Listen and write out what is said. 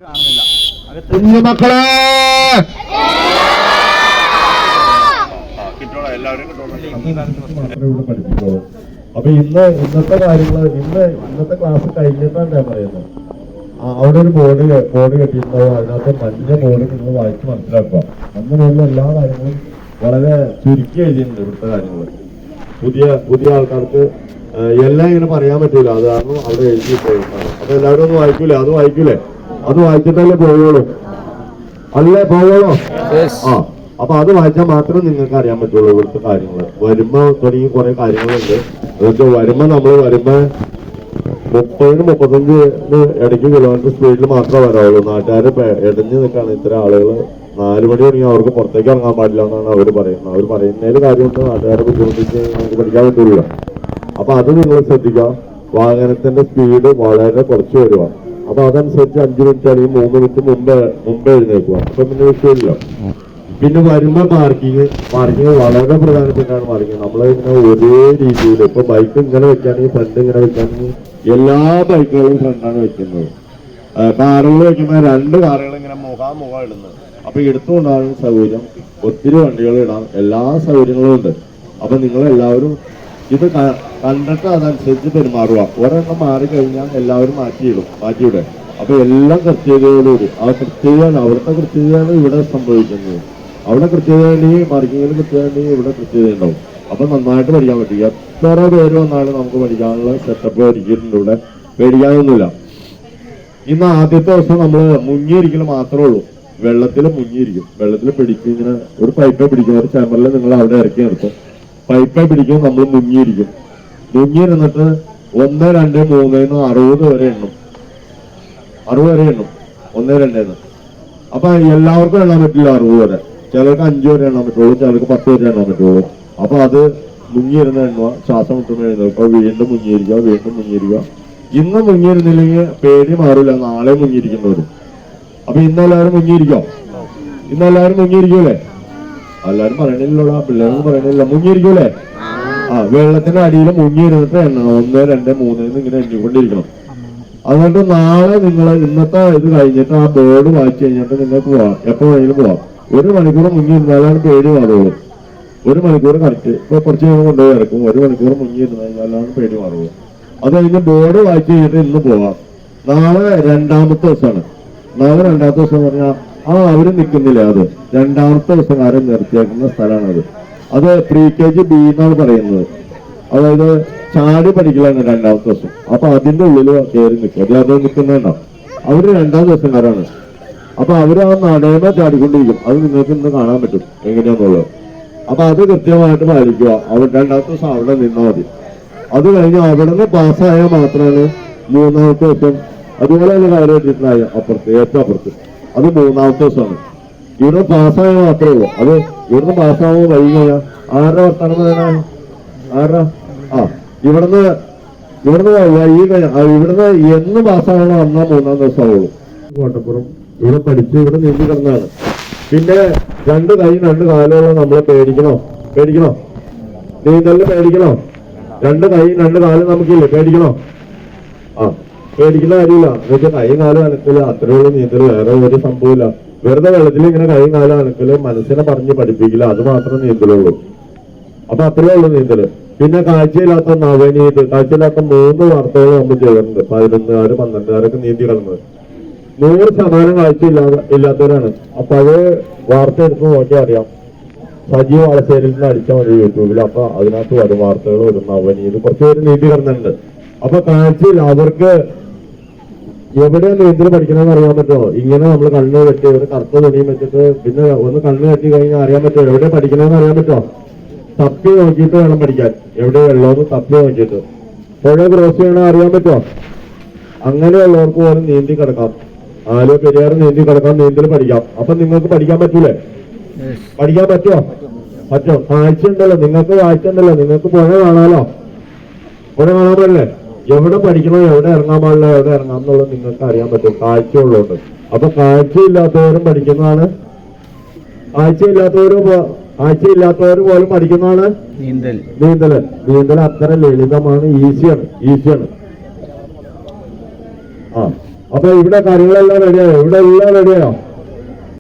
കുഞ്ഞുമക്കളെ അപ്പൊ ഇന്നത്തെ കാര്യങ്ങള് ഇന്നത്തെ ക്ലാസ് കഴിഞ്ഞിട്ടാണ് ഞാൻ പറയുന്നത്. അവിടെ ഒരു ബോർഡ് കെട്ടിയിട്ടുണ്ടാവും. അതിനകത്ത് മഞ്ഞ ബോർഡ് നിങ്ങൾ വായിച്ച് മനസ്സിലാക്കുക. അങ്ങനെയുള്ള എല്ലാ കാര്യങ്ങളും വളരെ ചുരുക്കി എഴുതിയിട്ടുണ്ട്. ഇവിടുത്തെ കാര്യങ്ങൾ പുതിയ ആൾക്കാർക്ക് എല്ലാം ഇങ്ങനെ പറയാൻ പറ്റൂല. അത് കാരണം അവിടെ എഴുതിയിട്ടാണ്. അപ്പൊ എല്ലാവരും ഒന്ന് വായിക്കൂലേ? അത് വായിച്ചിട്ടല്ലേ പോവുള്ളൂ, അല്ലേ പോവുള്ളൂ? ആ, അപ്പൊ അത് വായിച്ചാൽ മാത്രമേ നിങ്ങൾക്ക് അറിയാൻ പറ്റുള്ളൂ ഇവിടുത്തെ കാര്യങ്ങൾ. വരുമ്പോ തുടങ്ങി കുറെ കാര്യങ്ങളുണ്ട്. എന്നുവെച്ചാൽ വരുമ്പോ 30-35 ഇടയ്ക്ക് കിലോമീറ്റർ സ്പീഡിൽ മാത്രമേ വരാവുള്ളൂ. നാട്ടുകാർ ഇടഞ്ഞു നിൽക്കാണ്. ഇത്ര ആളുകൾ 4 മണി തുടങ്ങി അവർക്ക് പുറത്തേക്ക് ഇറങ്ങാൻ പാടില്ല എന്നാണ് അവർ പറയുന്നത്. അവർ പറയുന്നതിൽ കാര്യമുണ്ട്. നാട്ടുകാരെ ബുദ്ധിമുട്ടിച്ച് നമുക്ക് പഠിക്കാൻ പറ്റില്ല. അപ്പൊ അത് നിങ്ങൾ ശ്രദ്ധിക്കുക. വാഹനത്തിന്റെ സ്പീഡ് വളരെ കുറച്ച് വരിക. അപ്പൊ അതനുസരിച്ച് 5 മിനിറ്റ് അല്ലെങ്കിൽ 3 മിനിറ്റ് മുമ്പേ എഴുന്നേക്കുക. അപ്പൊ പിന്നെ വിഷയമില്ല. പിന്നെ വരുമ്പോ പാർക്കിങ് വളരെ പ്രധാനപ്പെട്ടാണ്. പാർക്കിങ് നമ്മളിങ്ങനെ ഒരേ രീതിയിൽ ഇപ്പൊ ബൈക്ക് ഇങ്ങനെ വെക്കുകയാണെങ്കിൽ ഫ്രണ്ട് ഇങ്ങനെ വെക്കുകയാണെങ്കിൽ എല്ലാ ബൈക്കുകളും ഫ്രണ്ടാണ് വെക്കുന്നത്. കാറുകൾ വെക്കുമ്പോൾ 2 കാറുകൾ ഇങ്ങനെ മുഖാമുഖം ഇടുന്നത്. അപ്പൊ എടുത്തുകൊണ്ടാണ് സൗകര്യം. ഒത്തിരി വണ്ടികൾ ഇടാം. എല്ലാ സൗകര്യങ്ങളും ഉണ്ട്. അപ്പൊ നിങ്ങളെല്ലാവരും ഇത് കണ്ടിട്ട് അതനുസരിച്ച് പെരുമാറുക. ഒരെണ്ണം മാറിക്കഴിഞ്ഞാൽ എല്ലാവരും മാറ്റിയിടും. അപ്പൊ എല്ലാം കൃത്യതയോടുകൂടി ആ കൃത്യതയാണ് അവിടുത്തെ കൃത്യതയാണ് ഇവിടെ സംഭവിക്കുന്നത്. അവിടെ കൃത്യതയുണ്ടെങ്കിൽ പാർക്കിങ്ങിൽ കൃത്യതയുണ്ടെങ്കിൽ ഇവിടെ കൃത്യത ഉണ്ടാവും. അപ്പൊ നന്നായിട്ട് പഠിക്കാൻ പറ്റും. എത്ര പേര് വന്നാലും നമുക്ക് പഠിക്കാനുള്ള സെറ്റപ്പ് ഒരുക്കിയിട്ടുണ്ട് ഇവിടെ. പേടിക്കാനൊന്നുമില്ല. ഇന്ന് ആദ്യത്തെ ദിവസം നമ്മൾ മുങ്ങിയിരിക്കൽ മാത്രമേ ഉള്ളൂ. വെള്ളത്തിൽ മുങ്ങിയിരിക്കും. വെള്ളത്തിൽ പിടിക്കും. ഇങ്ങനെ ഒരു പൈപ്പേ പിടിക്കും. ഒരു ചേമ്പറിൽ നിങ്ങൾ അവിടെ ഇറക്കി നിർത്തും. പൈപ്പേ പിടിക്കും. നമ്മൾ മുങ്ങിയിരിക്കും. മുങ്ങിയിരുന്നിട്ട് 1, 2, 3 60 വരെ എണ്ണും. 1, 2 അപ്പൊ എല്ലാവർക്കും എണ്ണാൻ പറ്റില്ല 60 വരെ. ചിലർക്ക് 5 വരെ എണ്ണാൻ പറ്റുള്ളൂ. ചിലർക്ക് 10 വരെ എണ്ണാൻ പറ്റുള്ളൂ. അപ്പൊ അത് മുങ്ങിയിരുന്ന എണ്ണുക. ശ്വാസം മുട്ടുമ്പോൾ എഴുന്നേൽക്കുക. വീണ്ടും മുങ്ങിയിരിക്കുക. ഇന്ന് മുങ്ങിയിരുന്നില്ലെങ്കിൽ പേടി മാറില്ല. നാളെ മുങ്ങിയിരിക്കുന്നവരും. അപ്പൊ ഇന്നെല്ലാവരും മുങ്ങിയിരിക്കോ? മുങ്ങിയിരിക്കൂലേ? എല്ലാവരും പറയണില്ലല്ലോ. പിള്ളേരൊന്നും പറയണില്ല. മുങ്ങിയിരിക്കൂലേ? വെള്ളത്തിന്റെ അടിയിൽ മുങ്ങിയിരുന്നിട്ട് എണ്ണണം. 1, 2, 3 ഇങ്ങനെ എണ്ണിക്കൊണ്ടിരിക്കണം. അതുകൊണ്ട് നാളെ നിങ്ങൾ ഇന്നത്തെ ഇത് കഴിഞ്ഞിട്ട് ആ ബോർഡ് വായിച്ചു കഴിഞ്ഞിട്ട് നിങ്ങൾക്ക് പോവാം. എപ്പോ വേണമെങ്കിലും പോവാം. 1 മണിക്കൂർ മുങ്ങിയിരുന്നാലാണ് പേടി മാറുള്ളൂ. 1 മണിക്കൂർ കറക്റ്റ്. ഇപ്പൊ കുറച്ച് കൊണ്ടുപോയി ഇറക്കും. 1 മണിക്കൂർ മുങ്ങിയിരുന്നാലാണ് പേടി മാറുള്ളൂ. അത് കഴിഞ്ഞ് ബോർഡ് വായിച്ചു കഴിഞ്ഞിട്ട് ഇന്ന് പോവാം. നാളെ 2ാമത്തെ ദിവസമാണ്. പറഞ്ഞാൽ അവര് നിൽക്കുന്നില്ല. അത് 2ാമത്തെ ദിവസക്കാരൻ നിർത്തിയേക്കുന്ന സ്ഥലമാണത്. അത് pre-KG B എന്നാണ് പറയുന്നത്. അതായത് ചാടി പഠിക്കലാണ് 2ാമത്തെ ദിവസം. അപ്പൊ അതിന്റെ ഉള്ളിൽ കയറി നിൽക്കും. അത് നിൽക്കുന്നുണ്ടോ? അവര് 2ാം ദിവസക്കാരാണ്. അപ്പൊ അവര് ആ നടയമ ചാടിക്കൊണ്ടിരിക്കും. അത് നിങ്ങൾക്ക് ഇന്ന് കാണാൻ പറ്റും എങ്ങനെയാന്നുള്ളത്. അപ്പൊ അത് കൃത്യമായിട്ട് പാലിക്കുക. 2ാമത്തെ ദിവസം അവിടെ നിന്നാൽ മതി. അത് കഴിഞ്ഞ് അവിടെ നിന്ന് പാസ്സായാൽ മാത്രമാണ് 3ാമത്തെ ദിവസം. അതുപോലെ തന്നെ കാര്യം വെച്ചിട്ടുണ്ടായ ഏറ്റവും അപ്പുറത്ത് അത് 3ാമത്തെ ദിവസമാണ്. ഇവിടെ പാസ്സായാൽ മാത്രമേ ഉള്ളൂ. അത് ഇവിടുന്ന് പാസ്സാവുമ്പോൾ വൈകി കഴിഞ്ഞാൽ 6 വർത്തമാനം വേണം. 6 ഇവിടുന്ന് വൈകി കഴിഞ്ഞാൽ ഇവിടുന്ന് എന്ന് പാസ്സാവണോ അന്നാ 3ാം ദിവസം ആവുള്ളൂ. കോട്ടപ്പുറം ഇവിടെ പഠിച്ച് ഇവിടെ നീന്തി കിടന്നാണ്. പിന്നെ 2 കൈ 2 കാലുള്ള നമ്മളെ പേടിക്കണോ? നീന്തലിന് പേടിക്കണോ? 2 കൈ 2 കാലം നമുക്കില്ലേ? പേടിക്കണോ? പേടിക്കുന്ന കാര്യമില്ല. എന്നുവെച്ചാൽ കൈയും കാലും അനക്കല് അത്രയുള്ള നീന്തൽ. വേറെ ഒരു സംഭവമില്ല. വെറുതെ വെള്ളത്തിൽ ഇങ്ങനെ കൈയും കാലും അനക്കല് മനസ്സിനെ പറഞ്ഞ് പഠിപ്പിക്കില്ല. അത് മാത്രമേ നീന്തലുള്ളൂ. അപ്പൊ അത്രയേ ഉള്ളൂ നീന്തല്. പിന്നെ കാഴ്ചയില്ലാത്ത നവനീത്, കാഴ്ചയില്ലാത്ത 3 വാർത്തകൾ നമ്മൾ ചെയ്യുന്നുണ്ട്. 11-കാര് 12-കാരൊക്കെ നീന്തി കിടന്നത്. 100% കാഴ്ച ഇല്ലാത്തവരാണ്. അപ്പൊ അത് വാർത്ത എടുത്ത് നോക്കിയാൽ അറിയാം. സജീവ് വളശ്ശേരിയിൽ നിന്ന് അടിച്ചാൽ മതി യൂട്യൂബിൽ. അപ്പൊ അതിനകത്ത് വരും വാർത്തകൾ വരും. നവനീത് കുറച്ച് പേര് നീന്തി കിടന്നുണ്ട്. അപ്പൊ കാഴ്ചയില്ല. അവർക്ക് എവിടെ നീന്തൽ പഠിക്കണമെന്ന് അറിയാൻ പറ്റുമോ? ഇങ്ങനെ നമ്മൾ കണ്ണ് കെട്ടി ഒരു കറുത്ത തുണിയും വെച്ചിട്ട് പിന്നെ ഒന്ന് കണ്ണ് കെട്ടി കഴിഞ്ഞാൽ അറിയാൻ പറ്റുമോ എവിടെ പഠിക്കണമെന്ന് അറിയാൻ പറ്റുമോ? തപ്പി നോക്കിയിട്ട് വേണം പഠിക്കാൻ. എവിടെ വെള്ളമെന്ന് തപ്പി നോക്കിയിട്ട്. പുഴ ക്രോസ് ചെയ്യണം അറിയാൻ പറ്റുമോ? അങ്ങനെയുള്ളവർക്ക് പോലും നീന്തി കിടക്കാം. ആലോ പെരിയാറ് നീന്തി കിടക്കാം. നീന്തൽ പഠിക്കാം. അപ്പൊ നിങ്ങൾക്ക് പഠിക്കാൻ പറ്റൂലേ? പഠിക്കാൻ പറ്റുമോ? കാഴ്ച ഉണ്ടല്ലോ നിങ്ങൾക്ക്. കാഴ്ച ഉണ്ടല്ലോ നിങ്ങൾക്ക്. പുഴ കാണാലോ. പുഴ കാണാൻ പറ്റില്ലേ? എവിടെ പഠിക്കണോ, എവിടെ ഇറങ്ങാൻ പാടില്ല, എവിടെ ഇറങ്ങാം എന്നുള്ളത് നിങ്ങൾക്ക് അറിയാൻ പറ്റും. കാഴ്ച ഉള്ളതുകൊണ്ട്. അപ്പൊ കാഴ്ചയില്ലാത്തവരും പഠിക്കുന്നതാണ്. കാഴ്ചയില്ലാത്തവർ പോലും പഠിക്കുന്നതാണ് നീന്തൽ. അത്ര ലളിതമാണ്. ഈസിയാണ്. അപ്പൊ ഇവിടെ കാര്യങ്ങളെല്ലാം റെഡിയായോ? ഇവിടെ എല്ലാം റെഡിയായോ?